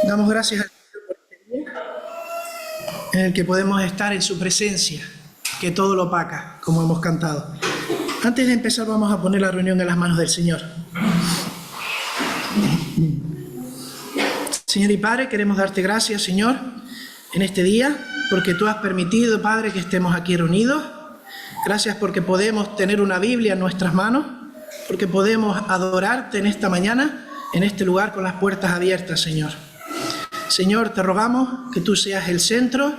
Damos gracias al Señor por este día en el que podemos estar en su presencia, que todo lo opaca, como hemos cantado. Antes de empezar, vamos a poner la reunión en las manos del Señor. Señor y Padre, queremos darte gracias, Señor, en este día, porque tú has permitido, Padre, que estemos aquí reunidos. Gracias porque podemos tener una Biblia en nuestras manos, porque podemos adorarte en esta mañana, en este lugar con las puertas abiertas, Señor. Señor, te rogamos que tú seas el centro,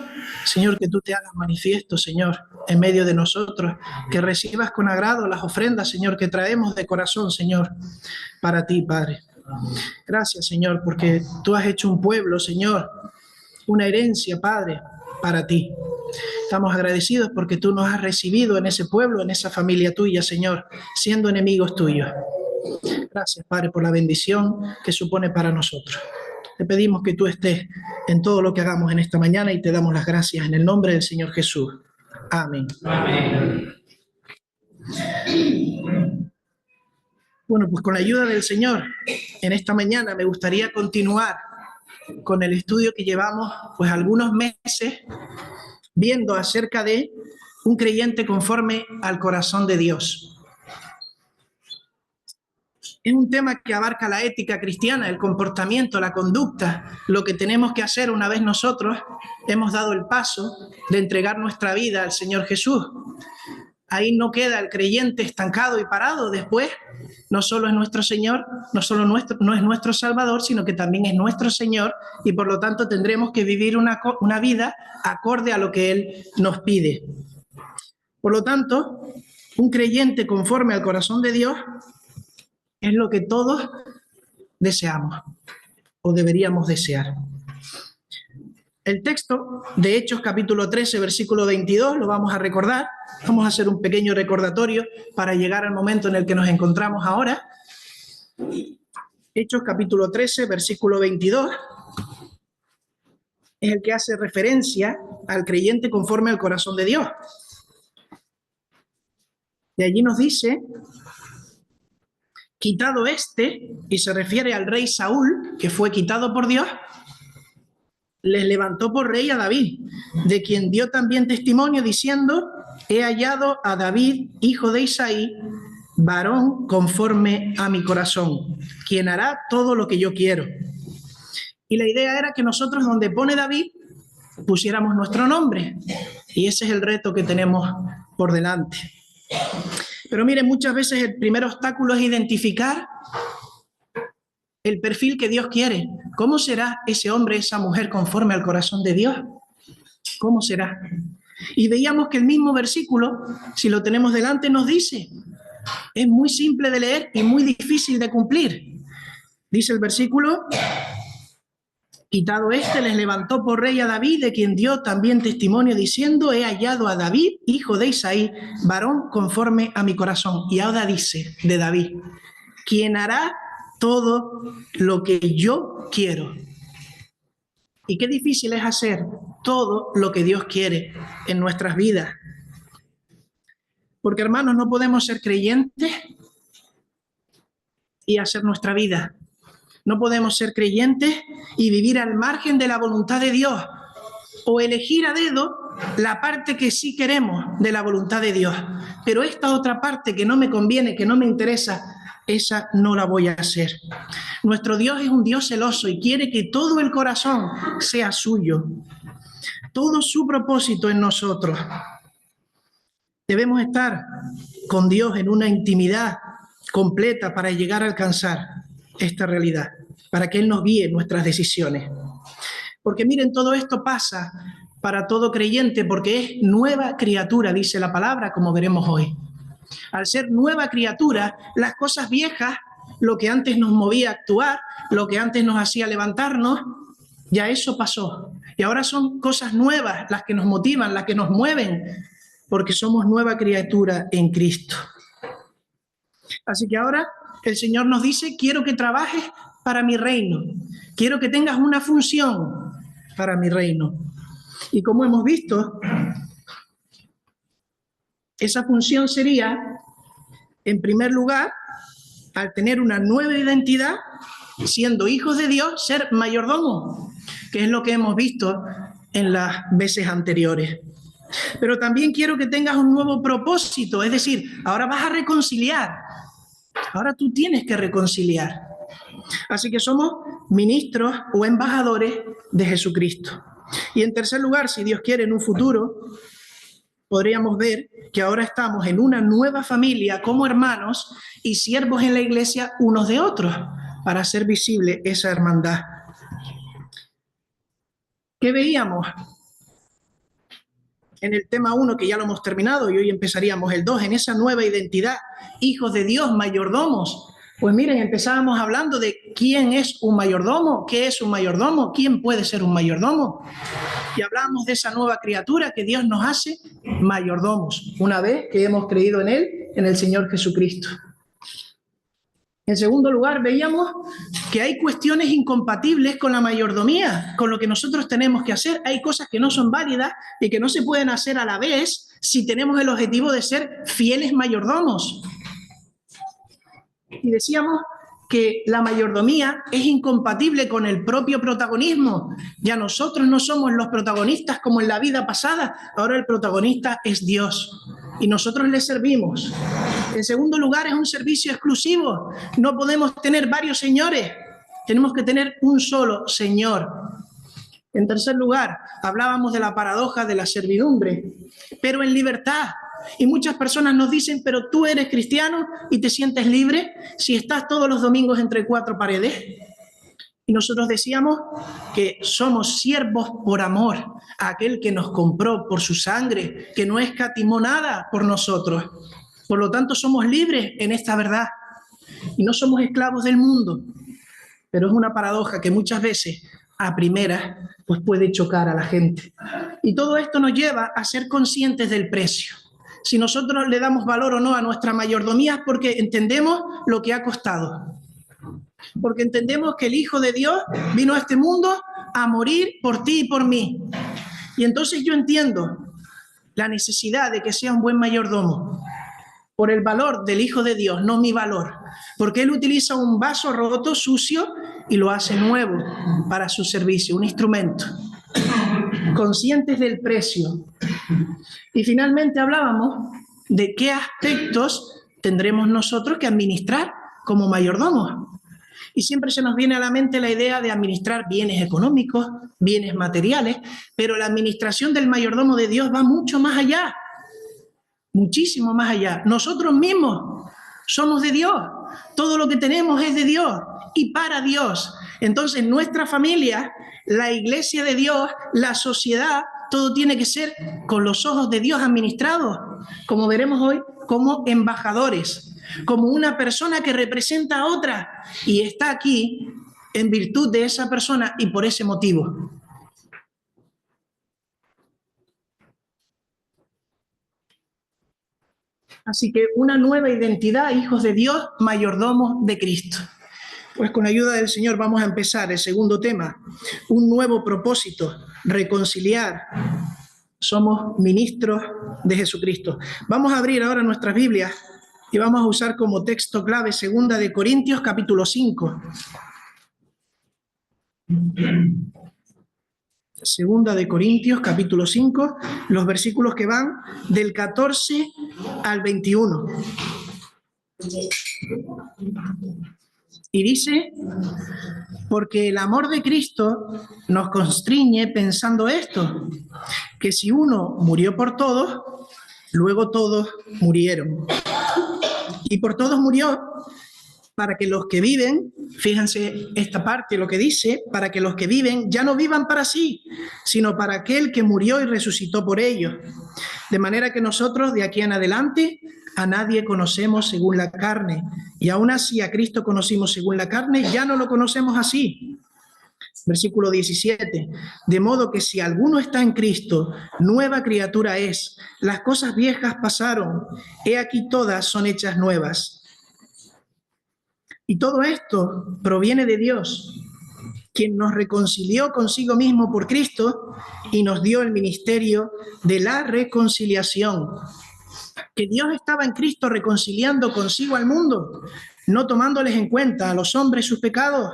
Señor, que tú te hagas manifiesto, Señor, en medio de nosotros, que recibas con agrado las ofrendas, Señor, que traemos de corazón, Señor, para ti, Padre. Gracias, Señor, porque tú has hecho un pueblo, Señor, una herencia, Padre, para ti. Estamos agradecidos porque tú nos has recibido en ese pueblo, en esa familia tuya, Señor, siendo enemigos tuyos. Gracias, Padre, por la bendición que supone para nosotros. Te pedimos que tú estés en todo lo que hagamos en esta mañana y te damos las gracias en el nombre del Señor Jesús. Amén. Amén. Bueno, pues con la ayuda del Señor, en esta mañana me gustaría continuar con el estudio que llevamos pues algunos meses viendo acerca de un creyente conforme al corazón de Dios. Es un tema que abarca la ética cristiana, el comportamiento, la conducta, lo que tenemos que hacer una vez nosotros hemos dado el paso de entregar nuestra vida al Señor Jesús. Ahí no queda el creyente estancado y parado. Después, no solo es nuestro Señor, no es nuestro Salvador, sino que también es nuestro Señor, y por lo tanto tendremos que vivir una vida acorde a lo que Él nos pide. Por lo tanto, un creyente conforme al corazón de Dios es lo que todos deseamos o deberíamos desear. El texto de Hechos capítulo 13, versículo 22, lo vamos a recordar. Vamos a hacer un pequeño recordatorio para llegar al momento en el que nos encontramos ahora. Hechos capítulo 13, versículo 22, es el que hace referencia al creyente conforme al corazón de Dios. De allí nos dice: quitado este, y se refiere al rey Saúl, que fue quitado por Dios, les levantó por rey a David, de quien dio también testimonio diciendo: he hallado a David, hijo de Isaí, varón conforme a mi corazón, quien hará todo lo que yo quiero. Y la idea era que nosotros, donde pone David, pusiéramos nuestro nombre, y ese es el reto que tenemos por delante. Pero miren, muchas veces el primer obstáculo es identificar el perfil que Dios quiere. ¿Cómo será ese hombre, esa mujer conforme al corazón de Dios? ¿Cómo será? Y veíamos que el mismo versículo, si lo tenemos delante, nos dice, es muy simple de leer y muy difícil de cumplir. Dice el versículo: quitado este, les levantó por rey a David, de quien dio también testimonio diciendo: he hallado a David, hijo de Isaí, varón conforme a mi corazón. Y ahora dice de David: quien hará todo lo que yo quiero. Y qué difícil es hacer todo lo que Dios quiere en nuestras vidas. Porque, hermanos, no podemos ser creyentes y hacer nuestra vida. No podemos ser creyentes y vivir al margen de la voluntad de Dios, o elegir a dedo la parte que sí queremos de la voluntad de Dios. Pero esta otra parte que no me conviene, que no me interesa, esa no la voy a hacer. Nuestro Dios es un Dios celoso y quiere que todo el corazón sea suyo, todo su propósito en nosotros. Debemos estar con Dios en una intimidad completa para llegar a alcanzar esta realidad, para que Él nos guíe en nuestras decisiones. Porque miren, todo esto pasa para todo creyente porque es nueva criatura, dice la palabra, como veremos hoy. Al ser nueva criatura, las cosas viejas, lo que antes nos movía a actuar, lo que antes nos hacía levantarnos, ya eso pasó. Y ahora son cosas nuevas las que nos motivan, las que nos mueven, porque somos nueva criatura en Cristo. Así que ahora el Señor nos dice: quiero que trabajes para mi reino, quiero que tengas una función para mi reino. Y como hemos visto, esa función sería, en primer lugar, al tener una nueva identidad, siendo hijos de Dios, ser mayordomos, que es lo que hemos visto en las veces anteriores. Pero también quiero que tengas un nuevo propósito, es decir, ahora vas a reconciliar, ahora tú tienes que reconciliar. Así que somos ministros o embajadores de Jesucristo. Y en tercer lugar, si Dios quiere, en un futuro, podríamos ver que ahora estamos en una nueva familia como hermanos y siervos en la iglesia unos de otros, para hacer visible esa hermandad. ¿Qué veíamos? En el tema 1, que ya lo hemos terminado, y hoy empezaríamos el 2, en esa nueva identidad, hijos de Dios, mayordomos. Pues miren, empezábamos hablando de quién es un mayordomo, qué es un mayordomo, quién puede ser un mayordomo. Y hablábamos de esa nueva criatura que Dios nos hace mayordomos, una vez que hemos creído en Él, en el Señor Jesucristo. En segundo lugar, veíamos que hay cuestiones incompatibles con la mayordomía, con lo que nosotros tenemos que hacer. Hay cosas que no son válidas y que no se pueden hacer a la vez si tenemos el objetivo de ser fieles mayordomos. Y decíamos que la mayordomía es incompatible con el propio protagonismo. Ya nosotros no somos los protagonistas como en la vida pasada, ahora el protagonista es Dios y nosotros le servimos. En segundo lugar, es un servicio exclusivo. No podemos tener varios señores, tenemos que tener un solo Señor. En tercer lugar, hablábamos de la paradoja de la servidumbre, pero en libertad. Y muchas personas nos dicen, pero tú eres cristiano y te sientes libre si estás todos los domingos entre cuatro paredes. Y nosotros decíamos que somos siervos por amor a aquel que nos compró por su sangre, que no escatimó nada por nosotros. Por lo tanto, somos libres en esta verdad y no somos esclavos del mundo. Pero es una paradoja que muchas veces, a primeras, pues puede chocar a la gente. Y todo esto nos lleva a ser conscientes del precio. Si nosotros le damos valor o no a nuestra mayordomía es porque entendemos lo que ha costado. Porque entendemos que el Hijo de Dios vino a este mundo a morir por ti y por mí. Y entonces yo entiendo la necesidad de que sea un buen mayordomo por el valor del Hijo de Dios, no mi valor. Porque Él utiliza un vaso roto, sucio, y lo hace nuevo para su servicio, un instrumento. Conscientes del precio. Y finalmente hablábamos de qué aspectos tendremos nosotros que administrar como mayordomos. Y siempre se nos viene a la mente la idea de administrar bienes económicos, bienes materiales, pero la administración del mayordomo de Dios va mucho más allá, muchísimo más allá. Nosotros mismos somos de Dios, todo lo que tenemos es de Dios y para Dios. Entonces nuestra familia, la iglesia de Dios, la sociedad, todo tiene que ser con los ojos de Dios administrados, como veremos hoy, como embajadores, como una persona que representa a otra y está aquí en virtud de esa persona y por ese motivo. Así que una nueva identidad, hijos de Dios, mayordomos de Cristo. Pues con la ayuda del Señor vamos a empezar el segundo tema, un nuevo propósito, reconciliar. Somos ministros de Jesucristo. Vamos a abrir ahora nuestras Biblias y vamos a usar como texto clave 2 Corintios capítulo 5. 2 Corintios capítulo 5, los versículos que van del 14 al 21. Y dice, porque el amor de Cristo nos constriñe pensando esto, que si uno murió por todos, luego todos murieron. Y por todos murió para que los que viven, fíjense esta parte, lo que dice, para que los que viven ya no vivan para sí, sino para aquel que murió y resucitó por ellos. De manera que nosotros de aquí en adelante a nadie conocemos según la carne, y aún así a Cristo conocimos según la carne, ya no lo conocemos así. Versículo 17, de modo que si alguno está en Cristo, nueva criatura es, las cosas viejas pasaron, he aquí todas son hechas nuevas. Y todo esto proviene de Dios, quien nos reconcilió consigo mismo por Cristo y nos dio el ministerio de la reconciliación. Que Dios estaba en Cristo reconciliando consigo al mundo, no tomándoles en cuenta a los hombres sus pecados,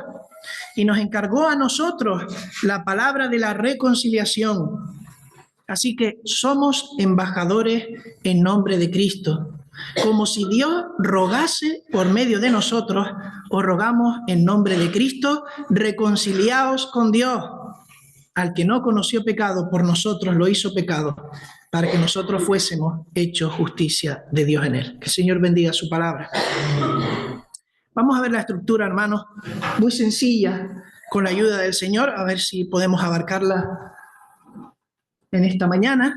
y nos encargó a nosotros la palabra de la reconciliación. Así que somos embajadores en nombre de Cristo. Como si Dios rogase por medio de nosotros, os rogamos en nombre de Cristo, reconciliaos con Dios. Al que no conoció pecado, por nosotros lo hizo pecado, para que nosotros fuésemos hechos justicia de Dios en él. Que el Señor bendiga su palabra. Vamos a ver la estructura, hermanos, muy sencilla, con la ayuda del Señor, a ver si podemos abarcarla en esta mañana.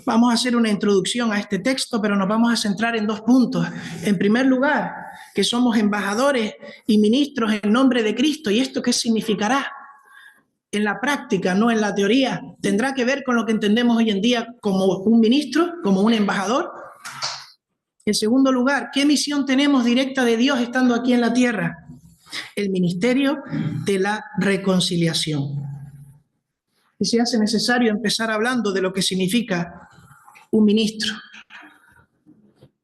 Vamos a hacer una introducción a este texto, pero nos vamos a centrar en dos puntos. En primer lugar, que somos embajadores y ministros en nombre de Cristo. ¿Y esto qué significará? En la práctica, no en la teoría. ¿Tendrá que ver con lo que entendemos hoy en día como un ministro, como un embajador? En segundo lugar, ¿qué misión tenemos directa de Dios estando aquí en la tierra? El ministerio de la reconciliación. Y se hace necesario empezar hablando de lo que significa un ministro.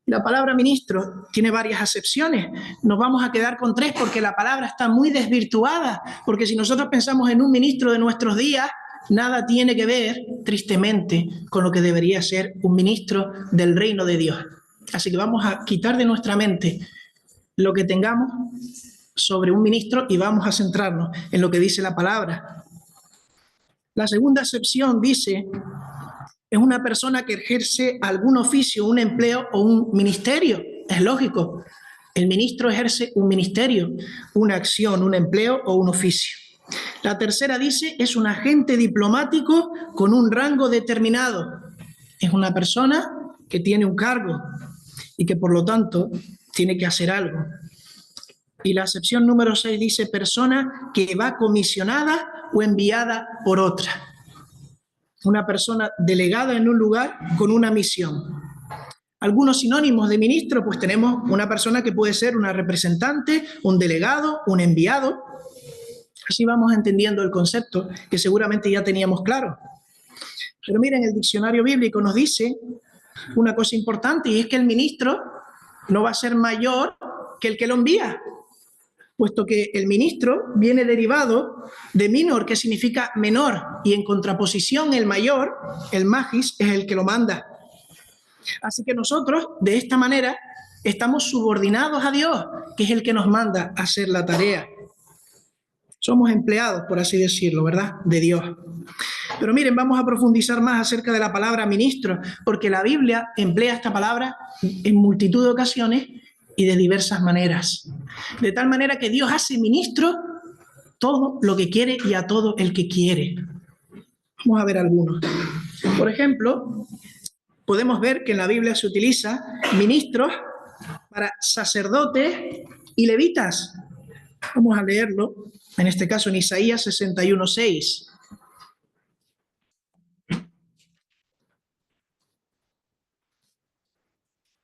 La palabra ministro tiene varias acepciones. Nos vamos a quedar con tres porque la palabra está muy desvirtuada, porque si nosotros pensamos en un ministro de nuestros días, nada tiene que ver, tristemente, con lo que debería ser un ministro del reino de Dios. Así que vamos a quitar de nuestra mente lo que tengamos sobre un ministro y vamos a centrarnos en lo que dice la palabra. La segunda acepción dice: es una persona que ejerce algún oficio, un empleo o un ministerio. Es lógico. El ministro ejerce un ministerio, una acción, un empleo o un oficio. La tercera dice: es un agente diplomático con un rango determinado. Es una persona que tiene un cargo y que por lo tanto tiene que hacer algo. Y la acepción número 6 dice: persona que va comisionada o enviada por otra. Una persona delegada en un lugar con una misión. Algunos sinónimos de ministro, pues tenemos una persona que puede ser una representante, un delegado, un enviado. Así vamos entendiendo el concepto que seguramente ya teníamos claro. Pero miren, el diccionario bíblico nos dice una cosa importante, y es que el ministro no va a ser mayor que el que lo envía, puesto que el ministro viene derivado de minor, que significa menor, y en contraposición el mayor, el magis, es el que lo manda. Así que nosotros, de esta manera, estamos subordinados a Dios, que es el que nos manda a hacer la tarea. Somos empleados, por así decirlo, ¿verdad?, de Dios. Pero miren, vamos a profundizar más acerca de la palabra ministro, porque la Biblia emplea esta palabra en multitud de ocasiones y de diversas maneras. De tal manera que Dios hace ministro todo lo que quiere y a todo el que quiere. Vamos a ver algunos. Por ejemplo, podemos ver que en la Biblia se utiliza ministros para sacerdotes y levitas. Vamos a leerlo, en este caso en Isaías 61:6.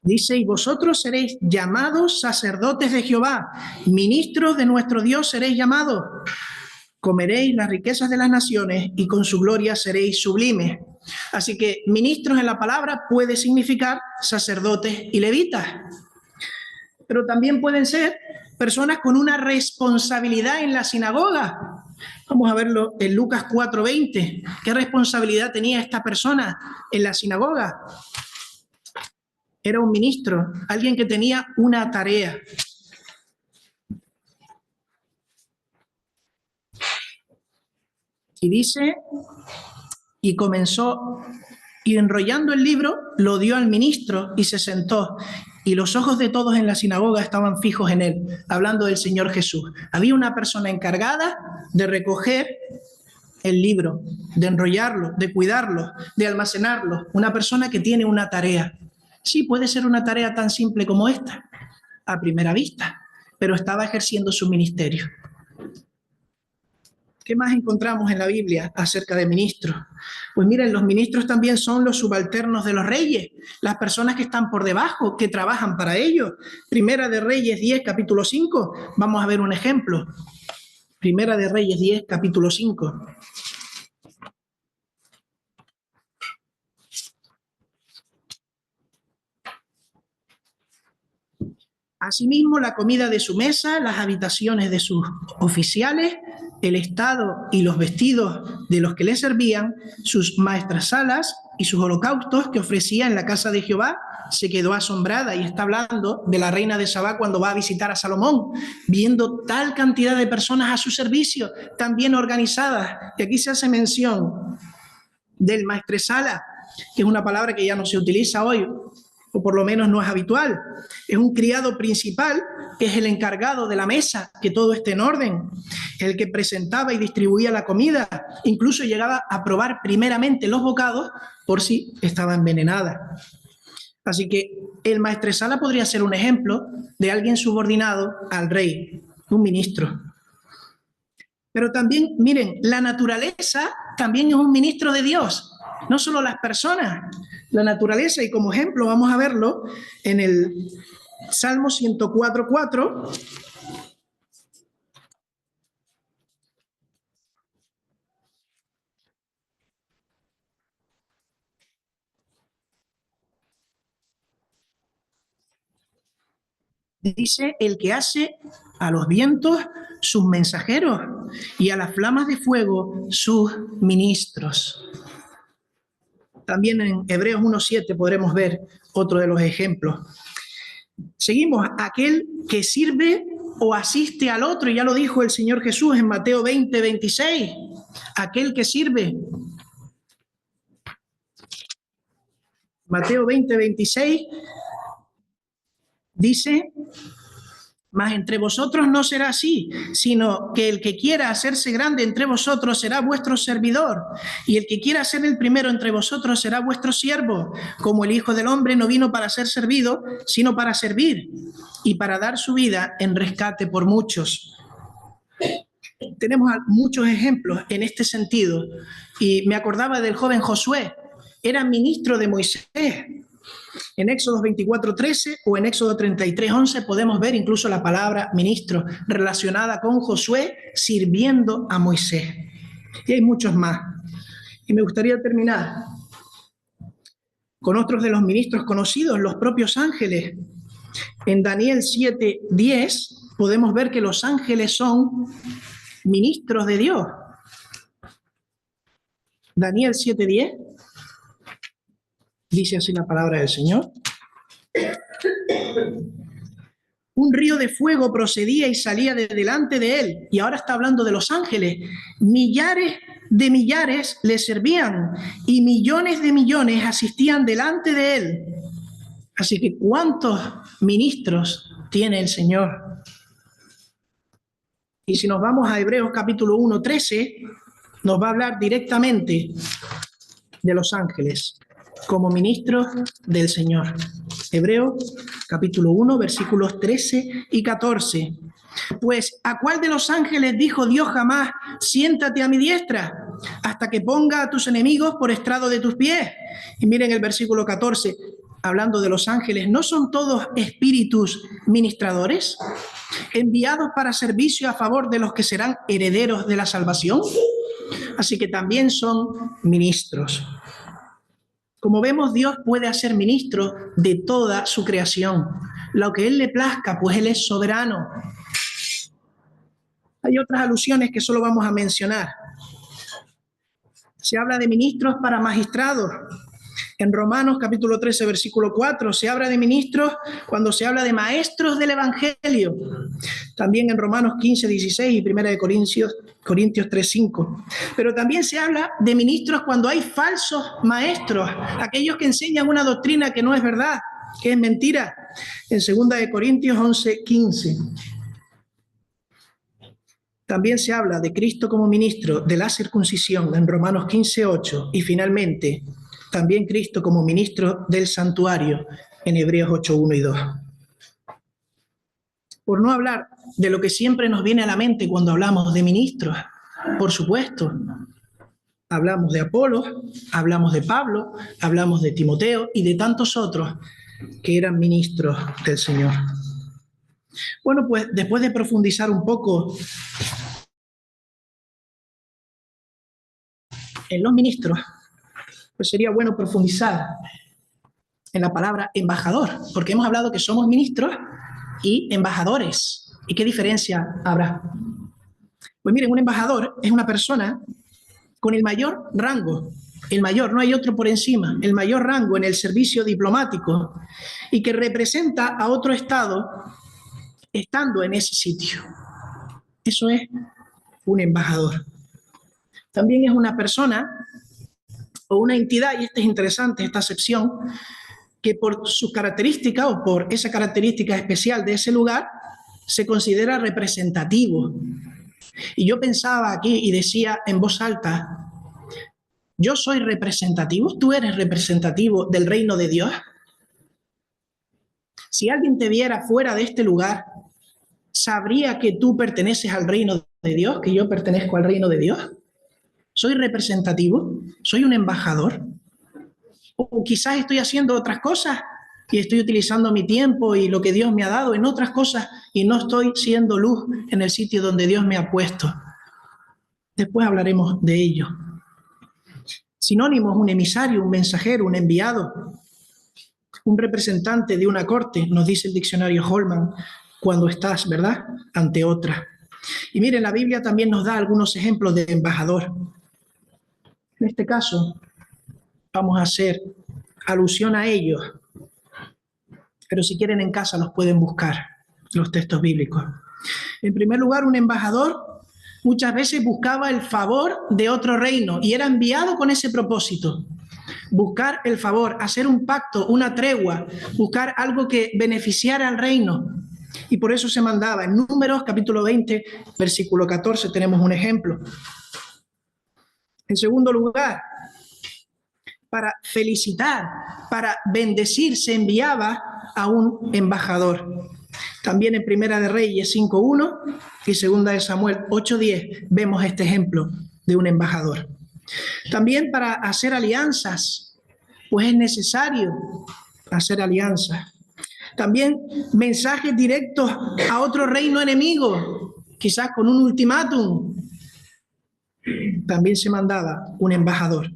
Dice: y vosotros seréis llamados sacerdotes de Jehová, ministros de nuestro Dios seréis llamados. Comeréis las riquezas de las naciones y con su gloria seréis sublimes. Así que ministros en la palabra puede significar sacerdotes y levitas, pero también pueden ser personas con una responsabilidad en la sinagoga. Vamos a verlo en Lucas 4:20. ¿Qué responsabilidad tenía esta persona en la sinagoga? Era un ministro, alguien que tenía una tarea. Y dice, y comenzó, y enrollando el libro, lo dio al ministro y se sentó. Y los ojos de todos en la sinagoga estaban fijos en él, hablando del Señor Jesús. Había una persona encargada de recoger el libro, de enrollarlo, de cuidarlo, de almacenarlo. Una persona que tiene una tarea. Sí, puede ser una tarea tan simple como esta, a primera vista, pero estaba ejerciendo su ministerio. ¿Qué más encontramos en la Biblia acerca de ministros? Pues miren, los ministros también son los subalternos de los reyes, las personas que están por debajo, que trabajan para ellos. Primera de Reyes 10, capítulo 5. Vamos a ver un ejemplo. Primera de Reyes 10, capítulo 5. Asimismo, la comida de su mesa, las habitaciones de sus oficiales, el estado y los vestidos de los que le servían, sus maestrasalas y sus holocaustos que ofrecía en la casa de Jehová, se quedó asombrada, y está hablando de la reina de Sabá cuando va a visitar a Salomón, viendo tal cantidad de personas a su servicio, tan bien organizadas. Y aquí se hace mención del maestresala, que es una palabra que ya no se utiliza hoy, o por lo menos no es habitual. Es un criado principal, que es el encargado de la mesa, que todo esté en orden, el que presentaba y distribuía la comida, incluso llegaba a probar primeramente los bocados por si estaba envenenada. Así que el maestresala podría ser un ejemplo de alguien subordinado al rey, un ministro. Pero también, miren, la naturaleza también es un ministro de Dios, no solo las personas, la naturaleza, y como ejemplo vamos a verlo en el Salmo 104:4. Dice: el que hace a los vientos sus mensajeros y a las flamas de fuego sus ministros. También en Hebreos 1:7 podremos ver otro de los ejemplos. Seguimos: aquel que sirve o asiste al otro, y ya lo dijo el Señor Jesús en Mateo 20:26, aquel que sirve. Mateo 20:26 dice: mas entre vosotros no será así, sino que el que quiera hacerse grande entre vosotros será vuestro servidor, y el que quiera ser el primero entre vosotros será vuestro siervo, como el Hijo del Hombre no vino para ser servido, sino para servir, y para dar su vida en rescate por muchos. Tenemos muchos ejemplos en este sentido, y me acordaba del joven Josué, era ministro de Moisés. En Éxodo 24:13 o en Éxodo 33:11 podemos ver incluso la palabra ministro relacionada con Josué sirviendo a Moisés. Y hay muchos más. Y me gustaría terminar con otros de los ministros conocidos, los propios ángeles. En Daniel 7:10 podemos ver que los ángeles son ministros de Dios. Daniel 7:10 dice así la palabra del Señor: un río de fuego procedía y salía de delante de él. Y ahora está hablando de los ángeles. Millares de millares le servían y millones de millones asistían delante de él. Así que ¿cuántos ministros tiene el Señor? Y si nos vamos a Hebreos capítulo 1:13, nos va a hablar directamente de los ángeles como ministros del Señor. Hebreos capítulo 1, versículos 13 y 14. Pues, ¿a cuál de los ángeles dijo Dios jamás: siéntate a mi diestra, hasta que ponga a tus enemigos por estrado de tus pies? Y miren el versículo 14, hablando de los ángeles: ¿no son todos espíritus ministradores, enviados para servicio a favor de los que serán herederos de la salvación? Así que también son ministros. Como vemos, Dios puede hacer ministro de toda su creación, lo que Él le plazca, pues Él es soberano. Hay otras alusiones que solo vamos a mencionar. Se habla de ministros para magistrados. En Romanos capítulo 13, versículo 4, se habla de ministros cuando se habla de maestros del Evangelio. También en Romanos 15:16 y 1 de Corintios 3:5. Pero también se habla de ministros cuando hay falsos maestros, aquellos que enseñan una doctrina que no es verdad, que es mentira. En 2 de Corintios 11:15. También se habla de Cristo como ministro de la circuncisión en Romanos 15:8 y finalmente también Cristo como ministro del santuario en Hebreos 8:1 y 2. Por no hablar de lo que siempre nos viene a la mente cuando hablamos de ministros, por supuesto, hablamos de Apolos, hablamos de Pablo, hablamos de Timoteo y de tantos otros que eran ministros del Señor. Bueno, pues después de profundizar un poco en los ministros, pues sería bueno profundizar en la palabra embajador, porque hemos hablado que somos ministros, y embajadores. ¿Y qué diferencia habrá? Pues miren, un embajador es una persona con el mayor rango, el mayor, no hay otro por encima, el mayor rango en el servicio diplomático y que representa a otro estado estando en ese sitio. Eso es un embajador. También es una persona o una entidad, y esta es interesante, esta acepción, que por sus características o por esa característica especial de ese lugar se considera representativo. Y yo pensaba aquí y decía en voz alta, ¿yo soy representativo? ¿Tú eres representativo del reino de Dios? Si alguien te viera fuera de este lugar, ¿sabría que tú perteneces al reino de Dios, que yo pertenezco al reino de Dios? ¿Soy representativo? ¿Soy un embajador? O quizás estoy haciendo otras cosas y estoy utilizando mi tiempo y lo que Dios me ha dado en otras cosas y no estoy siendo luz en el sitio donde Dios me ha puesto. Después hablaremos de ello. Sinónimos: un emisario, un mensajero, un enviado, un representante de una corte, nos dice el diccionario Holman, cuando estás, ¿verdad?, ante otra. Y miren, la Biblia también nos da algunos ejemplos de embajador. En este caso, vamos a hacer alusión a ellos, pero si quieren en casa los pueden buscar, los textos bíblicos. En primer lugar, un embajador muchas veces buscaba el favor de otro reino y era enviado con ese propósito. Buscar el favor, hacer un pacto, una tregua, buscar algo que beneficiara al reino. Y por eso se mandaba. En Números, capítulo 20, versículo 14, tenemos un ejemplo. En segundo lugar, para felicitar, para bendecir, se enviaba a un embajador. También en Primera de Reyes 5:1 y Segunda de Samuel 8:10 vemos este ejemplo de un embajador. También para hacer alianzas, pues es necesario hacer alianzas. También mensajes directos a otro reino enemigo, quizás con un ultimátum. También se mandaba un embajador.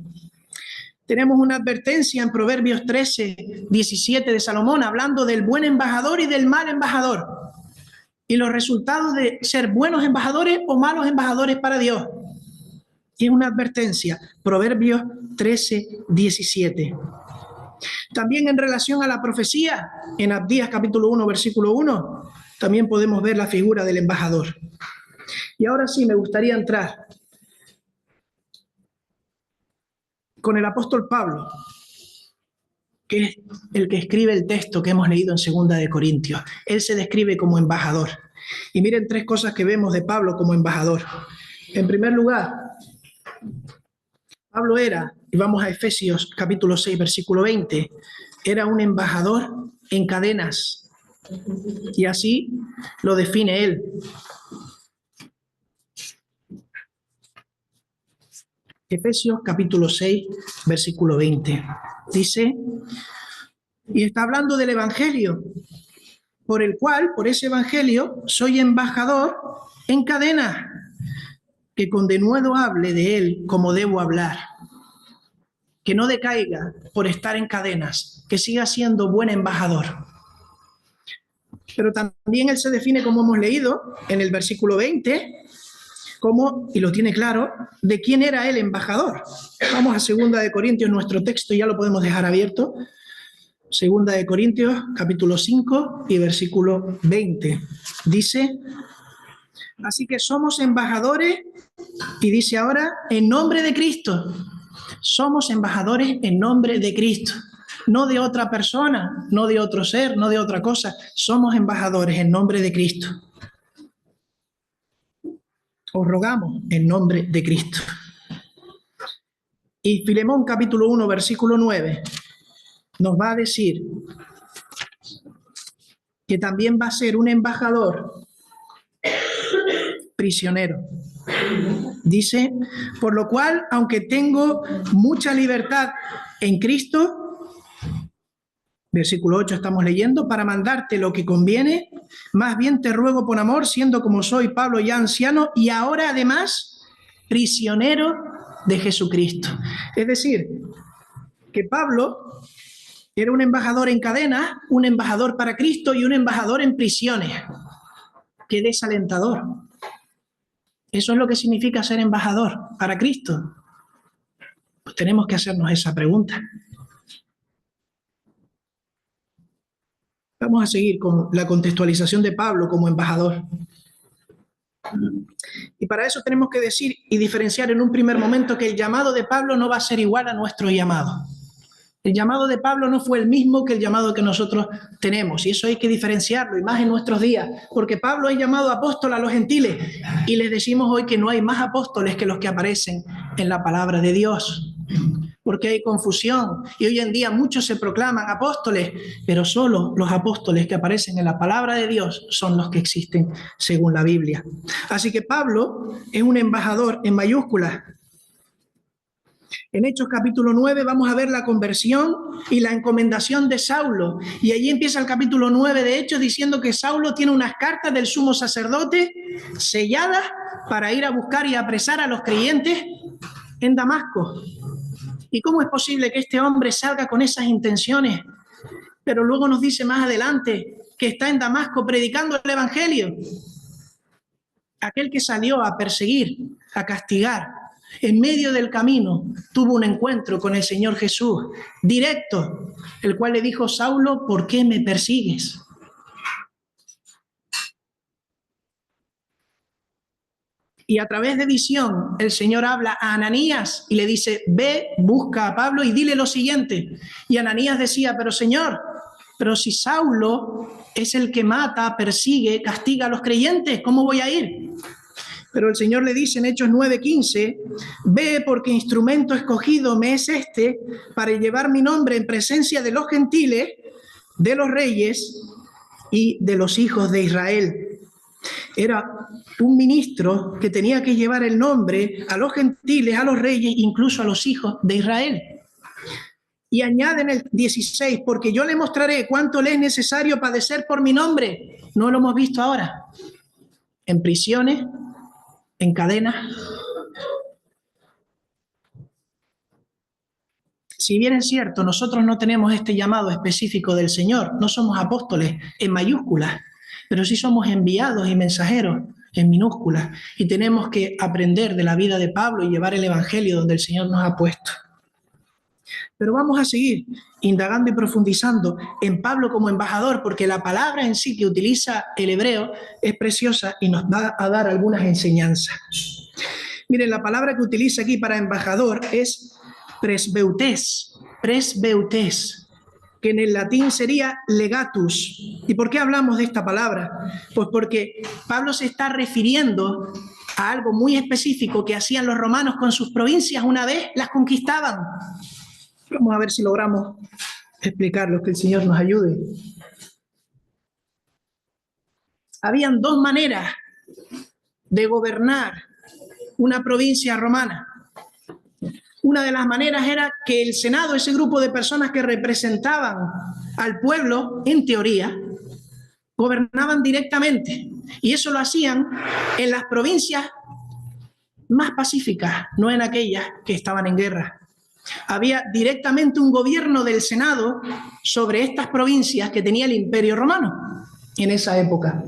Tenemos una advertencia en Proverbios 13:17 de Salomón, hablando del buen embajador y del mal embajador, y los resultados de ser buenos embajadores o malos embajadores para Dios. Y es una advertencia, Proverbios 13:17. También en relación a la profecía, en Abdías capítulo 1, versículo 1, también podemos ver la figura del embajador. Y ahora sí, me gustaría entrar con el apóstol Pablo, que es el que escribe el texto que hemos leído en Segunda de Corintios. Él se describe como embajador. Y miren tres cosas que vemos de Pablo como embajador. En primer lugar, Pablo era, y vamos a Efesios capítulo 6, versículo 20, era un embajador en cadenas. Y así lo define él. Efesios capítulo 6, versículo 20. Dice, y está hablando del evangelio, por el cual, por ese evangelio, soy embajador en cadenas, que con denuedo hable de él como debo hablar. Que no decaiga por estar en cadenas, que siga siendo buen embajador. Pero también él se define, como hemos leído en el versículo 20, como, y lo tiene claro, de quién era el embajador. Vamos a Segunda de Corintios, nuestro texto, ya lo podemos dejar abierto. Segunda de Corintios, capítulo 5 y versículo 20. Dice, así que somos embajadores, y dice ahora, en nombre de Cristo. Somos embajadores en nombre de Cristo. No de otra persona, no de otro ser, no de otra cosa. Somos embajadores en nombre de Cristo. Os rogamos en nombre de Cristo. Y Filemón capítulo 1, versículo 9, nos va a decir que también va a ser un embajador prisionero. Dice, por lo cual, aunque tengo mucha libertad en Cristo, versículo 8 estamos leyendo, para mandarte lo que conviene, más bien te ruego por amor, siendo como soy Pablo ya anciano y ahora además prisionero de Jesucristo. Es decir, que Pablo Era un embajador en cadenas, un embajador para Cristo y un embajador en prisiones. Qué desalentador. Eso es lo que significa ser embajador para Cristo. Pues tenemos que hacernos esa pregunta. Vamos a seguir con la contextualización de Pablo como embajador. Y para eso tenemos que decir y diferenciar en un primer momento que el llamado de Pablo no va a ser igual a nuestro llamado. El llamado de Pablo no fue el mismo que el llamado que nosotros tenemos, y eso hay que diferenciarlo, y más en nuestros días, porque Pablo es llamado apóstol a los gentiles, y les decimos hoy que no hay más apóstoles que los que aparecen en la palabra de Dios, porque hay confusión, y hoy en día muchos se proclaman apóstoles, pero solo los apóstoles que aparecen en la palabra de Dios son los que existen según la Biblia. Así que Pablo es un embajador en mayúsculas. En Hechos capítulo 9 vamos a ver la conversión y la encomendación de Saulo. Y allí empieza el capítulo 9 de Hechos diciendo que Saulo tiene unas cartas del sumo sacerdote selladas para ir a buscar y apresar a los creyentes en Damasco. ¿Y cómo es posible que este hombre salga con esas intenciones? Pero luego nos dice más adelante que está en Damasco predicando el Evangelio. Aquel que salió a perseguir, a castigar, en medio del camino tuvo un encuentro con el Señor Jesús, directo, el cual le dijo: Saulo, ¿por qué me persigues? Y a través de visión, el Señor habla a Ananías y le dice: ve, busca a Pablo y dile lo siguiente. Y Ananías decía: pero Señor, pero si Saulo es el que mata, persigue, castiga a los creyentes, ¿cómo voy a ir? Pero el Señor le dice en Hechos 9:15: ve, porque instrumento escogido me es este para llevar mi nombre en presencia de los gentiles, de los reyes y de los hijos de Israel. Era un ministro que tenía que llevar el nombre a los gentiles, a los reyes, incluso a los hijos de Israel. Y añade en el 16: porque yo le mostraré cuánto le es necesario padecer por mi nombre. No lo hemos visto ahora. En prisiones, en cadenas. Si bien es cierto, nosotros no tenemos este llamado específico del Señor, no somos apóstoles en mayúsculas, pero sí somos enviados y mensajeros en minúsculas, y tenemos que aprender de la vida de Pablo y llevar el Evangelio donde el Señor nos ha puesto. Pero vamos a seguir indagando y profundizando en Pablo como embajador, porque la palabra en sí que utiliza el hebreo es preciosa y nos va a dar algunas enseñanzas. Miren, la palabra que utiliza aquí para embajador es presbeutés, que en el latín sería legatus. ¿Y por qué hablamos de esta palabra? Pues porque Pablo se está refiriendo a algo muy específico que hacían los romanos con sus provincias una vez las conquistaban. Vamos a ver si logramos explicarlo, que el Señor nos ayude. Habían dos maneras de gobernar una provincia romana. Una de las maneras era que el Senado, ese grupo de personas que representaban al pueblo, en teoría, gobernaban directamente. Y eso lo hacían en las provincias más pacíficas, no en aquellas que estaban en guerra. Había directamente un gobierno del Senado sobre estas provincias que tenía el Imperio Romano en esa época.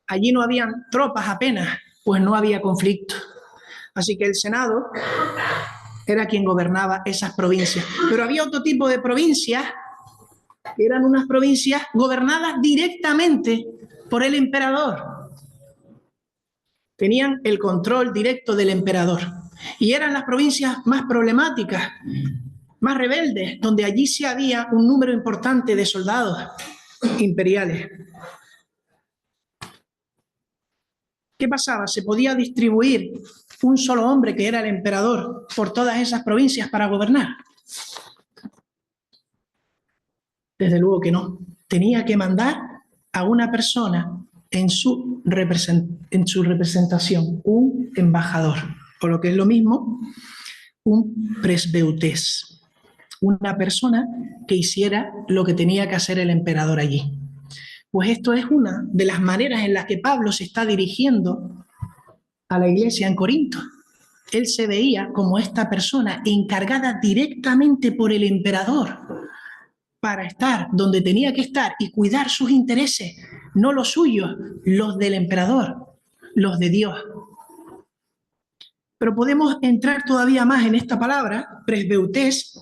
Allí no habían tropas apenas, pues no había conflicto. Así que el Senado era quien gobernaba esas provincias. Pero había otro tipo de provincias, que eran unas provincias gobernadas directamente por el emperador. Tenían el control directo del emperador. Y eran las provincias más problemáticas, más rebeldes, donde allí sí había un número importante de soldados imperiales. ¿Qué pasaba? Se podía distribuir un solo hombre, que era el emperador, por todas esas provincias para gobernar. Desde luego que no. Tenía que mandar a una persona en su representación, un embajador, o lo que es lo mismo, un presbeutés, una persona que hiciera lo que tenía que hacer el emperador allí. Pues esto es una de las maneras en las que Pablo se está dirigiendo a la iglesia en Corinto. Él se veía como esta persona encargada directamente por el emperador para estar donde tenía que estar y cuidar sus intereses, no los suyos, los del emperador, los de Dios. Pero podemos entrar todavía más en esta palabra, presbeutes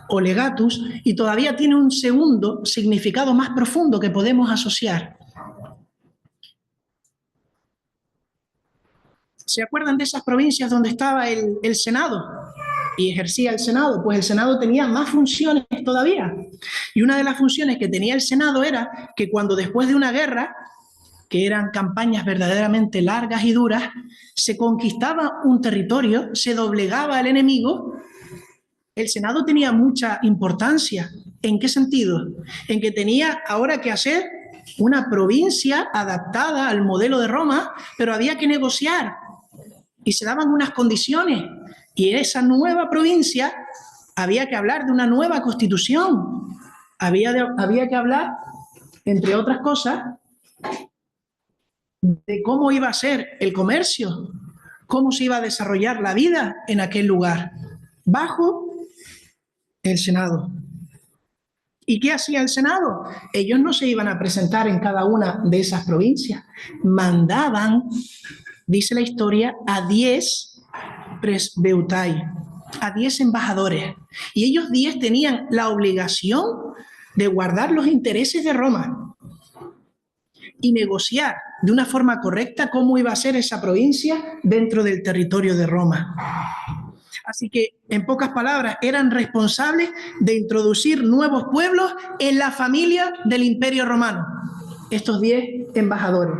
o legatus, y todavía tiene un segundo significado más profundo que podemos asociar. ¿Se acuerdan de esas provincias donde estaba el Senado? Y ejercía el Senado, pues el Senado tenía más funciones todavía. Y una de las funciones que tenía el Senado era que cuando después de una guerra, que eran campañas verdaderamente largas y duras, se conquistaba un territorio, se doblegaba al enemigo, el Senado tenía mucha importancia. ¿En qué sentido? En que tenía ahora que hacer una provincia adaptada al modelo de Roma, pero había que negociar y se daban unas condiciones. Y en esa nueva provincia había que hablar de una nueva constitución. Había que hablar, entre otras cosas, de cómo iba a ser el comercio, cómo se iba a desarrollar la vida en aquel lugar, bajo el Senado. ¿Y qué hacía el Senado? Ellos no se iban a presentar en cada una de esas provincias. Mandaban, dice la historia, a 10 presbeutai, a 10 embajadores. Y ellos 10 tenían la obligación de guardar los intereses de Roma y negociar de una forma correcta cómo iba a ser esa provincia dentro del territorio de Roma. Así que, en pocas palabras, eran responsables de introducir nuevos pueblos en la familia del Imperio Romano, estos 10 embajadores.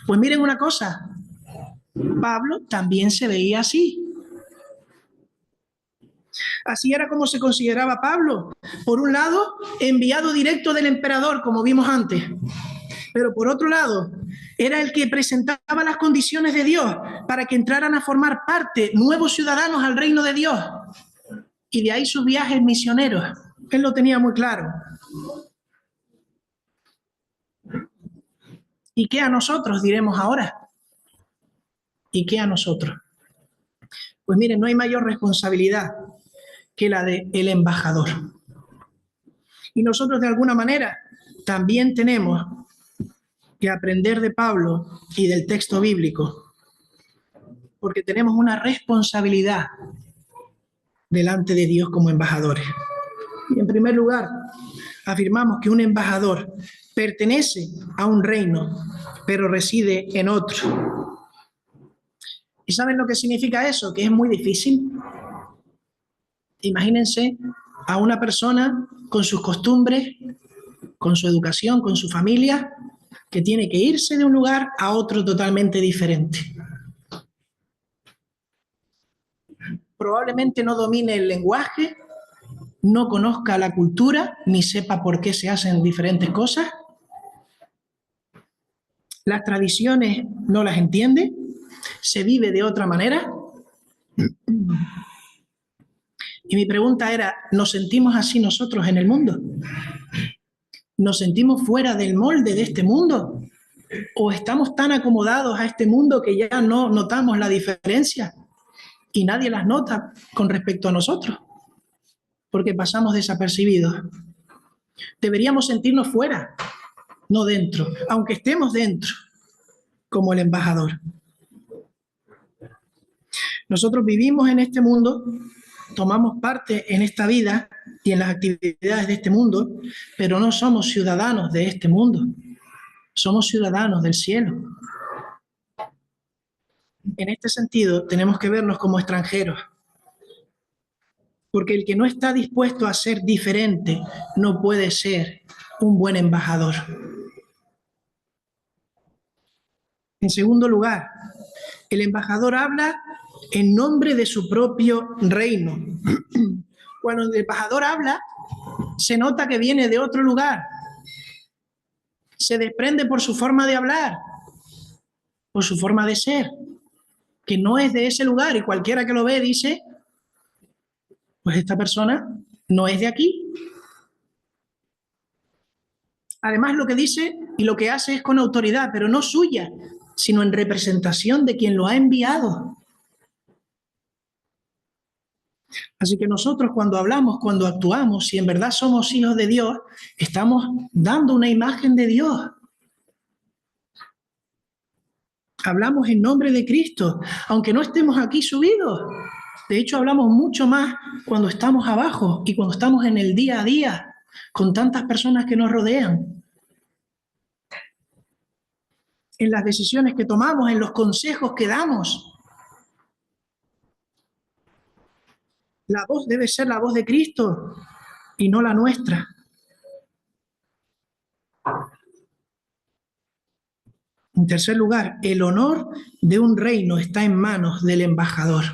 Pues miren una cosa, Pablo también se veía así. Así era como se consideraba Pablo. Por un lado, enviado directo del emperador, como vimos antes. Pero por otro lado, era el que presentaba las condiciones de Dios para que entraran a formar parte nuevos ciudadanos al reino de Dios. Y de ahí sus viajes misioneros. Él lo tenía muy claro. ¿Y qué a nosotros diremos ahora? ¿Y qué a nosotros? Pues miren, no hay mayor responsabilidad que la del embajador. Y nosotros de alguna manera también tenemos que aprender de Pablo y del texto bíblico, porque tenemos una responsabilidad delante de Dios como embajadores. Y en primer lugar, afirmamos que un embajador pertenece a un reino, pero reside en otro. ¿Y saben lo que significa eso? Que es muy difícil. Imagínense a una persona con sus costumbres, con su educación, con su familia, que tiene que irse de un lugar a otro totalmente diferente. Probablemente no domine el lenguaje, no conozca la cultura, ni sepa por qué se hacen diferentes cosas. Las tradiciones no las entiende, se vive de otra manera. Y mi pregunta era, ¿nos sentimos así nosotros en el mundo? ¿Nos sentimos fuera del molde de este mundo? ¿O estamos tan acomodados a este mundo que ya no notamos la diferencia y nadie las nota con respecto a nosotros? Porque pasamos desapercibidos. Deberíamos sentirnos fuera, no dentro, aunque estemos dentro, como el embajador. Nosotros vivimos en este mundo, tomamos parte en esta vida y en las actividades de este mundo, pero no somos ciudadanos de este mundo, somos ciudadanos del cielo. En este sentido, tenemos que vernos como extranjeros, porque el que no está dispuesto a ser diferente no puede ser un buen embajador. En segundo lugar, el embajador habla en nombre de su propio reino. Cuando el embajador habla, se nota que viene de otro lugar. Se desprende por su forma de hablar, por su forma de ser, que no es de ese lugar, y cualquiera que lo ve dice, pues esta persona no es de aquí. Además, lo que dice y lo que hace es con autoridad, pero no suya, sino en representación de quien lo ha enviado. Así que nosotros cuando hablamos, cuando actuamos, si en verdad somos hijos de Dios, estamos dando una imagen de Dios. Hablamos en nombre de Cristo, aunque no estemos aquí subidos. De hecho, hablamos mucho más cuando estamos abajo y cuando estamos en el día a día, con tantas personas que nos rodean. En las decisiones que tomamos, en los consejos que damos. La voz debe ser la voz de Cristo y no la nuestra. En tercer lugar, el honor de un reino está en manos del embajador.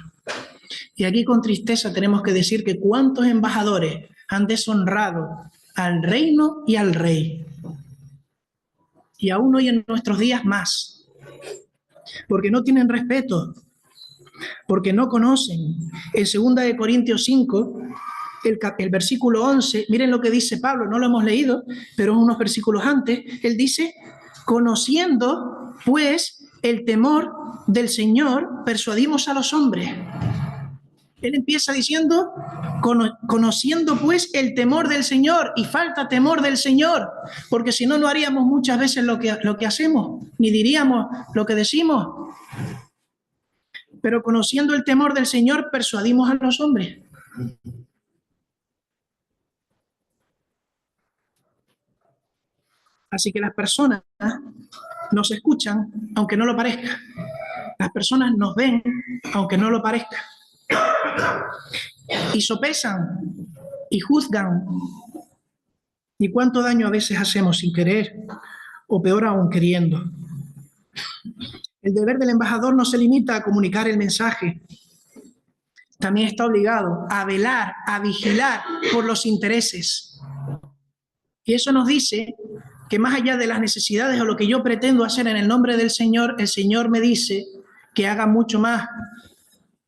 Y aquí con tristeza tenemos que decir que cuántos embajadores han deshonrado al reino y al rey. Y aún hoy en nuestros días más. Porque no tienen respeto, porque no conocen. En 2 Corintios 5, el versículo 11, miren lo que dice Pablo, no lo hemos leído, pero unos versículos antes, él dice, conociendo pues el temor del Señor, persuadimos a los hombres. Él empieza diciendo, conociendo pues el temor del Señor, y falta temor del Señor, porque si no, no haríamos muchas veces lo que hacemos, ni diríamos lo que decimos. Pero conociendo el temor del Señor, persuadimos a los hombres. Así que las personas nos escuchan, aunque no lo parezca. Las personas nos ven, aunque no lo parezca. Y sopesan y juzgan. ¿Y cuánto daño a veces hacemos sin querer? O peor aún, queriendo. El deber del embajador no se limita a comunicar el mensaje. También está obligado a velar, a vigilar por los intereses. Y eso nos dice que más allá de las necesidades o lo que yo pretendo hacer en el nombre del Señor, el Señor me dice que haga mucho más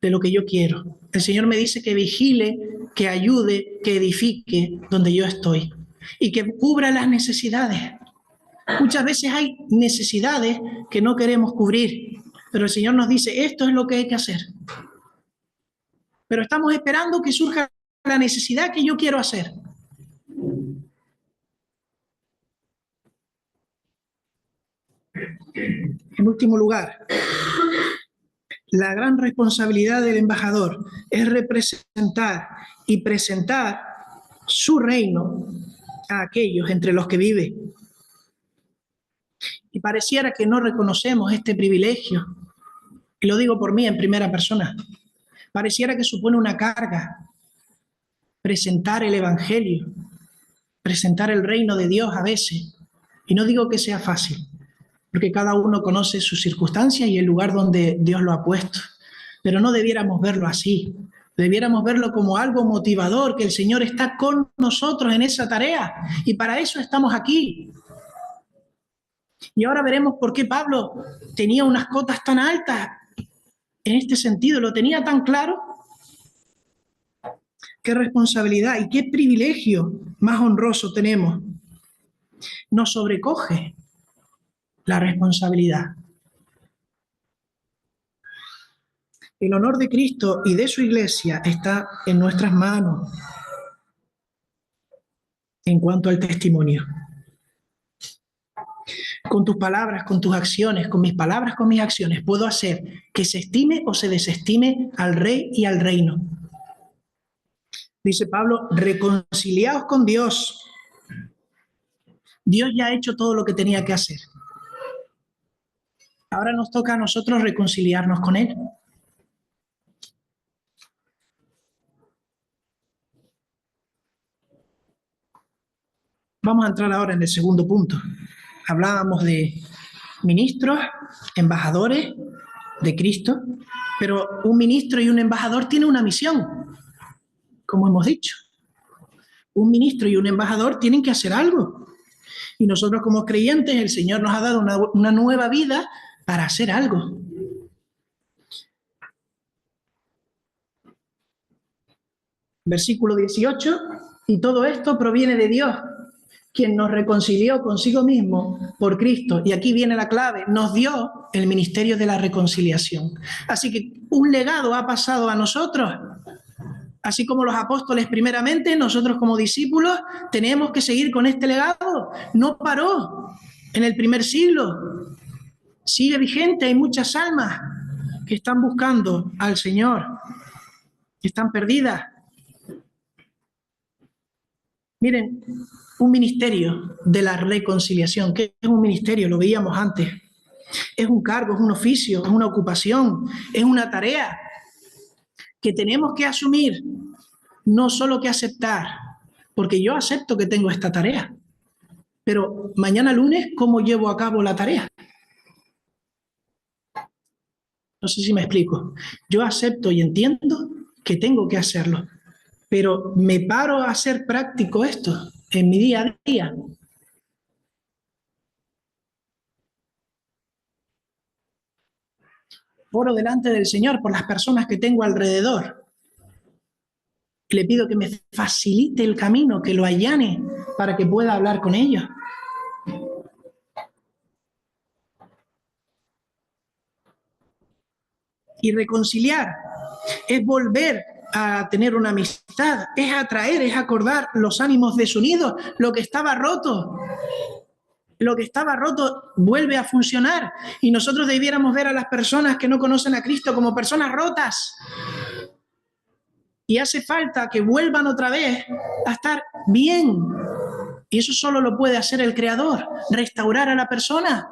de lo que yo quiero. El Señor me dice que vigile, que ayude, que edifique donde yo estoy y que cubra las necesidades. Muchas veces hay necesidades que no queremos cubrir, pero el Señor nos dice, esto es lo que hay que hacer. Pero estamos esperando que surja la necesidad que yo quiero hacer. En último lugar, la gran responsabilidad del embajador es representar y presentar su reino a aquellos entre los que vive. Y pareciera que no reconocemos este privilegio, y lo digo por mí en primera persona, pareciera que supone una carga presentar el Evangelio, presentar el reino de Dios a veces. Y no digo que sea fácil, porque cada uno conoce sus circunstancias y el lugar donde Dios lo ha puesto. Pero no debiéramos verlo así. Debiéramos verlo como algo motivador, que el Señor está con nosotros en esa tarea. Y para eso estamos aquí. Y ahora veremos por qué Pablo tenía unas cotas tan altas en este sentido. Lo tenía tan claro. Qué responsabilidad y qué privilegio más honroso tenemos. Nos sobrecoge la responsabilidad. El honor de Cristo y de su iglesia está en nuestras manos en cuanto al testimonio. Con tus palabras, con tus acciones, con mis palabras, con mis acciones, puedo hacer que se estime o se desestime al rey y al reino. Dice Pablo, reconciliaos con Dios. Dios ya ha hecho todo lo que tenía que hacer. Ahora nos toca a nosotros reconciliarnos con Él. Vamos a entrar ahora en el segundo punto. Hablábamos de ministros, embajadores de Cristo, pero un ministro y un embajador tienen una misión, como hemos dicho. Un ministro y un embajador tienen que hacer algo. Y nosotros como creyentes, el Señor nos ha dado una nueva vida para hacer algo. Versículo 18, y todo esto proviene de Dios, quien nos reconcilió consigo mismo por Cristo. Y aquí viene la clave, nos dio el ministerio de la reconciliación. Así que un legado ha pasado a nosotros. Así como los apóstoles primeramente, nosotros como discípulos tenemos que seguir con este legado. No paró en el primer siglo. Sigue vigente, hay muchas almas que están buscando al Señor, que están perdidas. Miren, un ministerio de la reconciliación. ¿Qué es un ministerio? Lo veíamos antes. Es un cargo, es un oficio, es una ocupación, es una tarea que tenemos que asumir, no solo que aceptar, porque yo acepto que tengo esta tarea, pero mañana lunes, ¿cómo llevo a cabo la tarea? No sé si me explico. Yo acepto y entiendo que tengo que hacerlo, pero me paro a hacer práctico esto en mi día a día. Oro delante del Señor por las personas que tengo alrededor. Le pido que me facilite el camino, que lo allane para que pueda hablar con ellos. Y reconciliar es volver a tener una amistad, es atraer, es acordar los ánimos desunidos, lo que estaba roto. Lo que estaba roto vuelve a funcionar y nosotros debiéramos ver a las personas que no conocen a Cristo como personas rotas. Y hace falta que vuelvan otra vez a estar bien. Y eso solo lo puede hacer el Creador, restaurar a la persona.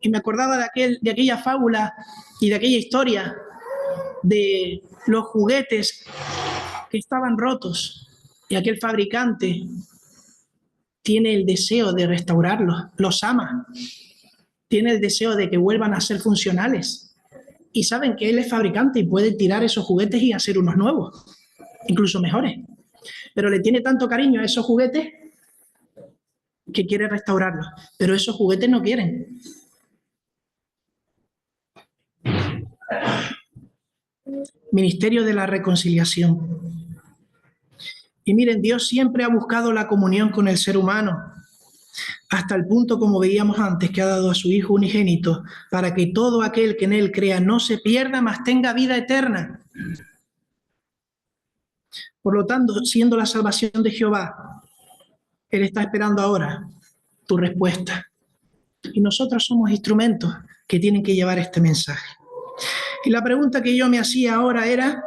Y me acordaba de aquella fábula y de aquella historia de los juguetes que estaban rotos y aquel fabricante tiene el deseo de restaurarlos, los ama, tiene el deseo de que vuelvan a ser funcionales y saben que él es fabricante y puede tirar esos juguetes y hacer unos nuevos, incluso mejores, pero le tiene tanto cariño a esos juguetes que quiere restaurarlos, pero esos juguetes no quieren. Ministerio de la Reconciliación. Y miren, Dios siempre ha buscado la comunión con el ser humano, hasta el punto, como veíamos antes, que ha dado a su Hijo unigénito, para que todo aquel que en Él crea no se pierda, mas tenga vida eterna. Por lo tanto, siendo la salvación de Jehová, Él está esperando ahora tu respuesta. Y nosotros somos instrumentos que tienen que llevar este mensaje. Y la pregunta que yo me hacía ahora era,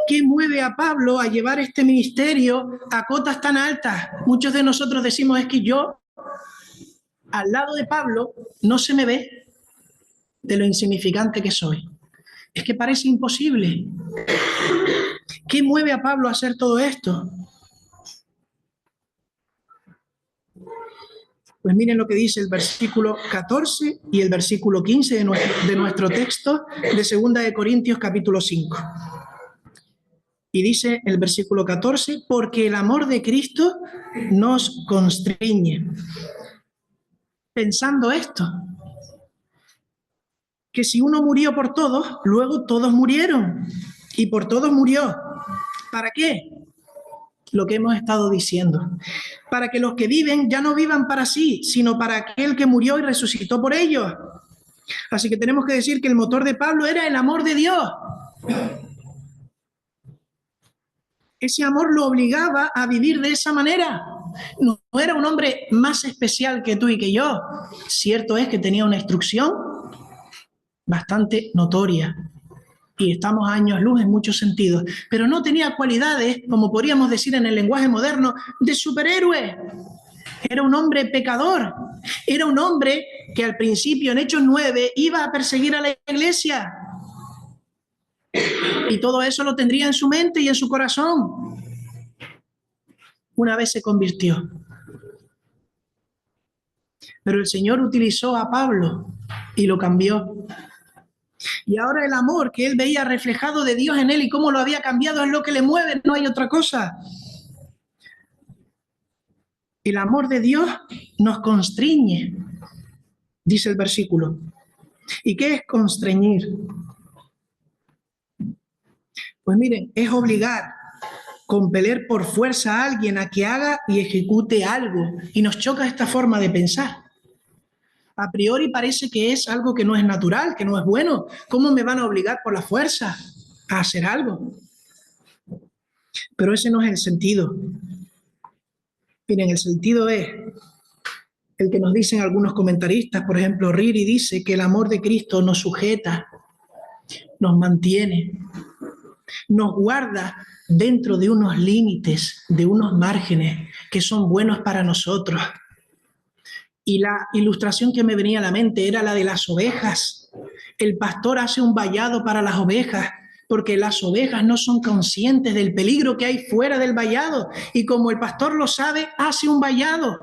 ¿qué mueve a Pablo a llevar este ministerio a cotas tan altas? Muchos de nosotros decimos, es que yo, al lado de Pablo, no se me ve de lo insignificante que soy. Es que parece imposible. ¿Qué mueve a Pablo a hacer todo esto? Pues miren lo que dice el versículo 14 y el versículo 15 de nuestro texto de 2 de Corintios capítulo 5. Y dice el versículo 14, porque el amor de Cristo nos constriñe. Pensando esto, que si uno murió por todos, luego todos murieron. Y por todos murió. ¿Para qué? Lo que hemos estado diciendo. Para que los que viven ya no vivan para sí, sino para aquel que murió y resucitó por ellos. Así que tenemos que decir que el motor de Pablo era el amor de Dios. Ese amor lo obligaba a vivir de esa manera. No era un hombre más especial que tú y que yo. Cierto es que tenía una instrucción bastante notoria y estamos a años luz en muchos sentidos, pero no tenía cualidades, como podríamos decir en el lenguaje moderno, de superhéroe. Era un hombre pecador, era un hombre que al principio en Hechos 9 iba a perseguir a la iglesia. Y todo eso lo tendría en su mente y en su corazón. Una vez se convirtió. Pero el Señor utilizó a Pablo y lo cambió. Y ahora el amor que él veía reflejado de Dios en él y cómo lo había cambiado es lo que le mueve, no hay otra cosa. El amor de Dios nos constriñe, dice el versículo. ¿Y qué es constreñir? Pues miren, es obligar, compeler por fuerza a alguien a que haga y ejecute algo. Y nos choca esta forma de pensar. A priori parece que es algo que no es natural, que no es bueno. ¿Cómo me van a obligar por la fuerza a hacer algo? Pero ese no es el sentido. Miren, el sentido es el que nos dicen algunos comentaristas. Por ejemplo, Riri dice que el amor de Cristo nos sujeta, nos mantiene, nos guarda dentro de unos límites, de unos márgenes que son buenos para nosotros. Y la ilustración que me venía a la mente era la de las ovejas. El pastor hace un vallado para las ovejas, porque las ovejas no son conscientes del peligro que hay fuera del vallado. Y como el pastor lo sabe, hace un vallado.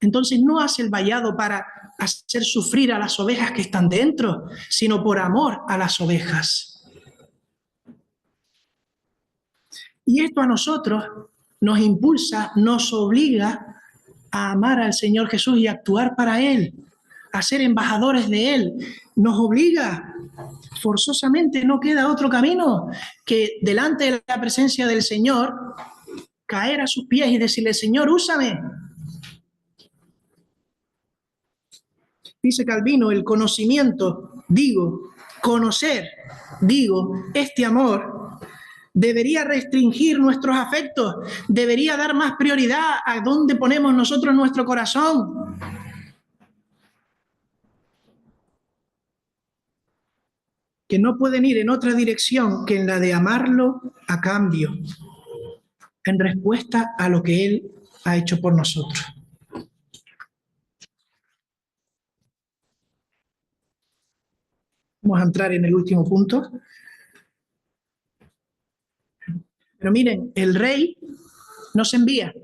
Entonces no hace el vallado para hacer sufrir a las ovejas que están dentro, sino por amor a las ovejas. Y esto a nosotros nos impulsa, nos obliga a amar al Señor Jesús y a actuar para Él, a ser embajadores de Él. Nos obliga, forzosamente no queda otro camino que delante de la presencia del Señor, caer a sus pies y decirle: Señor, úsame. Dice Calvino, el conocimiento, conocer, este amor, debería restringir nuestros afectos, debería dar más prioridad a dónde ponemos nosotros nuestro corazón. Que no pueden ir en otra dirección que en la de amarlo a cambio, en respuesta a lo que Él ha hecho por nosotros. Vamos a entrar en el último punto. Pero miren, el rey nos envía.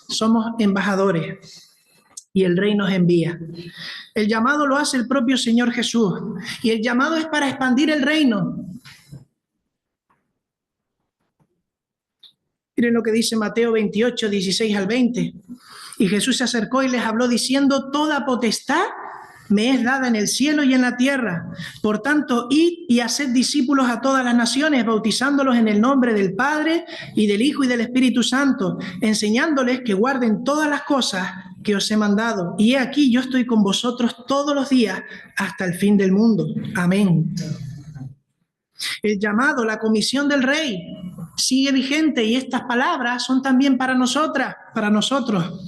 Somos embajadores y el rey nos envía. El llamado lo hace el propio Señor Jesús y el llamado es para expandir el reino. Miren lo que dice Mateo 28, 16 al 20. Y Jesús se acercó y les habló diciendo: toda potestad me es dada en el cielo y en la tierra. Por tanto, id y haced discípulos a todas las naciones, bautizándolos en el nombre del Padre y del Hijo y del Espíritu Santo, enseñándoles que guarden todas las cosas que os he mandado. Y he aquí, yo estoy con vosotros todos los días hasta el fin del mundo. Amén. El llamado, la comisión del Rey sigue vigente y estas palabras son también para nosotras, para nosotros.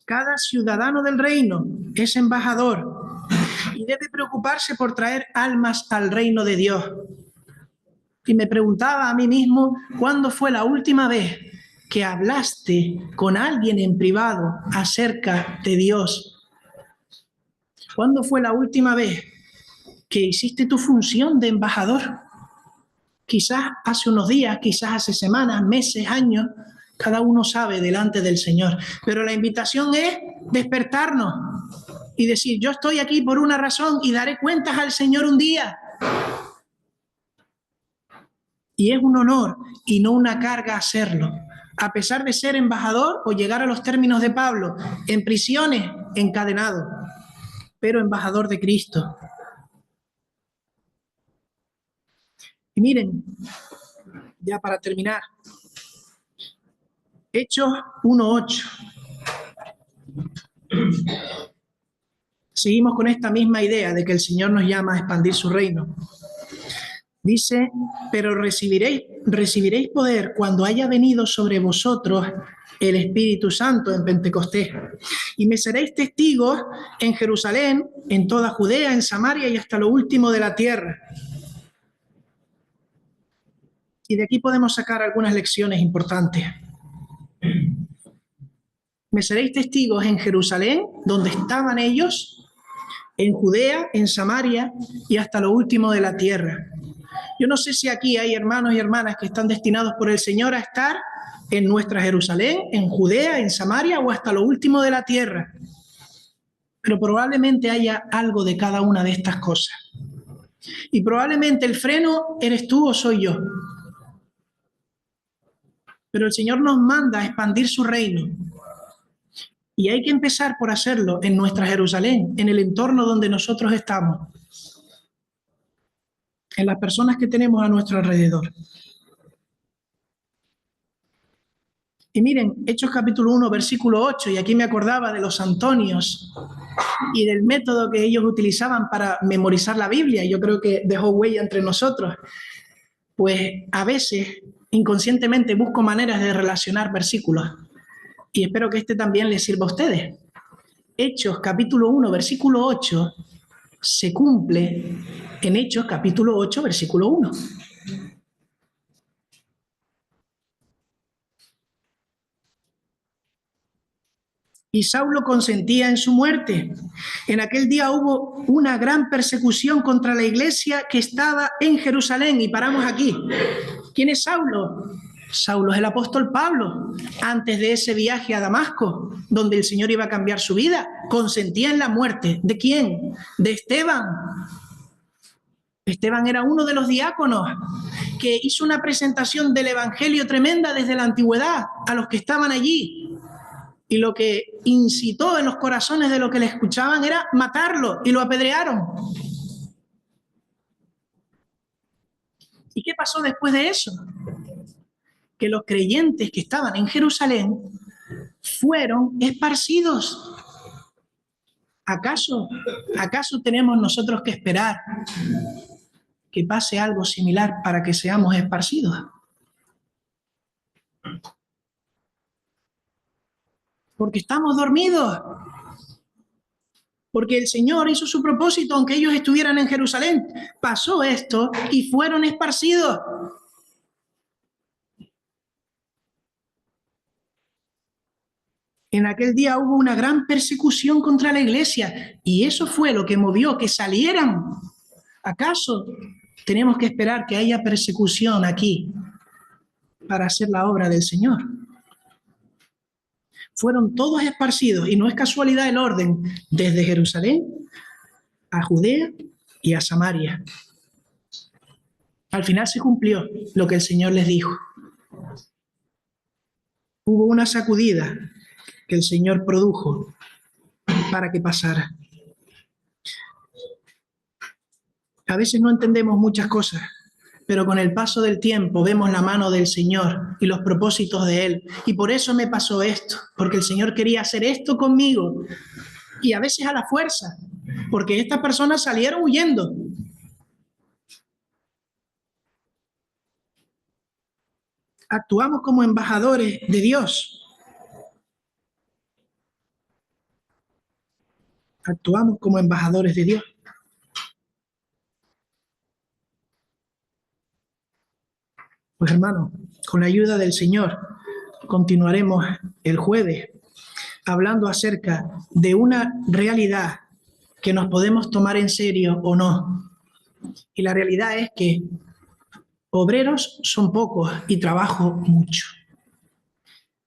Cada ciudadano del reino es embajador y debe preocuparse por traer almas al reino de Dios. Y me preguntaba a mí mismo, ¿cuándo fue la última vez que hablaste con alguien en privado acerca de Dios? ¿Cuándo fue la última vez que hiciste tu función de embajador? Quizás hace unos días, quizás hace semanas, meses, años. Cada uno sabe delante del Señor. Pero la invitación es despertarnos y decir: yo estoy aquí por una razón y daré cuentas al Señor un día. Y es un honor y no una carga hacerlo. A pesar de ser embajador o llegar a los términos de Pablo, en prisiones, encadenado, pero embajador de Cristo. Y miren, ya para terminar, Hechos 1:8. Seguimos con esta misma idea de que el Señor nos llama a expandir su reino. Dice: pero recibiréis poder cuando haya venido sobre vosotros el Espíritu Santo en Pentecostés. Y me seréis testigos en Jerusalén, en toda Judea, en Samaria y hasta lo último de la tierra. Y de aquí podemos sacar algunas lecciones importantes. Me seréis testigos en Jerusalén, donde estaban ellos, en Judea, en Samaria y hasta lo último de la tierra. Yo no sé si aquí hay hermanos y hermanas que están destinados por el Señor a estar en nuestra Jerusalén, en Judea, en Samaria o hasta lo último de la tierra. Pero probablemente haya algo de cada una de estas cosas. Y probablemente el freno eres tú o soy yo. Pero el Señor nos manda a expandir su reino. Y hay que empezar por hacerlo en nuestra Jerusalén, en el entorno donde nosotros estamos, en las personas que tenemos a nuestro alrededor. Y miren, Hechos capítulo 1, versículo 8, y aquí me acordaba de los Antonios y del método que ellos utilizaban para memorizar la Biblia. Yo creo que dejó huella entre nosotros. Pues a veces inconscientemente busco maneras de relacionar versículos y espero que este también les sirva a ustedes. Hechos capítulo 1, versículo 8 se cumple en Hechos capítulo 8, versículo 1. Y Saulo consentía en su muerte. En aquel día hubo una gran persecución contra la iglesia que estaba en Jerusalén. Y paramos aquí. ¿Quién es Saulo? Saulo es el apóstol Pablo. Antes de ese viaje a Damasco, donde el Señor iba a cambiar su vida, consentía en la muerte. ¿De quién? De Esteban. Esteban era uno de los diáconos que hizo una presentación del evangelio tremenda desde la antigüedad a los que estaban allí. Y lo que incitó en los corazones de los que le escuchaban era matarlo, y lo apedrearon. ¿Y qué pasó después de eso? Que los creyentes que estaban en Jerusalén fueron esparcidos. ¿Acaso tenemos nosotros que esperar que pase algo similar para que seamos esparcidos? Porque estamos dormidos. Porque el Señor hizo su propósito, aunque ellos estuvieran en Jerusalén. Pasó esto y fueron esparcidos. En aquel día hubo una gran persecución contra la iglesia y eso fue lo que movió que salieran. ¿Acaso tenemos que esperar que haya persecución aquí para hacer la obra del Señor? Fueron todos esparcidos y no es casualidad el orden, desde Jerusalén a Judea y a Samaria. Al final se cumplió lo que el Señor les dijo. Hubo una sacudida que el Señor produjo para que pasara. A veces no entendemos muchas cosas, pero con el paso del tiempo vemos la mano del Señor y los propósitos de Él. Y por eso me pasó esto, porque el Señor quería hacer esto conmigo. Y a veces a la fuerza, porque estas personas salieron huyendo. Actuamos como embajadores de Dios. Actuamos como embajadores de Dios. Pues hermanos, con la ayuda del Señor, continuaremos el jueves hablando acerca de una realidad que nos podemos tomar en serio o no. Y la realidad es que obreros son pocos y trabajo mucho.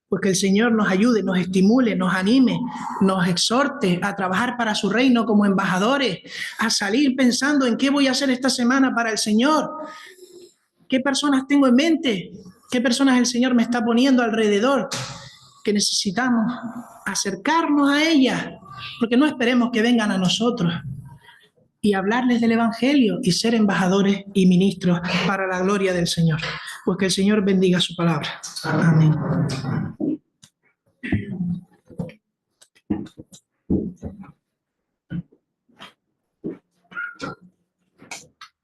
Pues que el Señor nos ayude, nos estimule, nos anime, nos exhorte a trabajar para su reino como embajadores, a salir pensando en qué voy a hacer esta semana para el Señor. ¿Qué personas tengo en mente? ¿Qué personas el Señor me está poniendo alrededor? Que necesitamos acercarnos a ellas, porque no esperemos que vengan a nosotros, y hablarles del Evangelio y ser embajadores y ministros para la gloria del Señor. Pues que el Señor bendiga su palabra. Amén.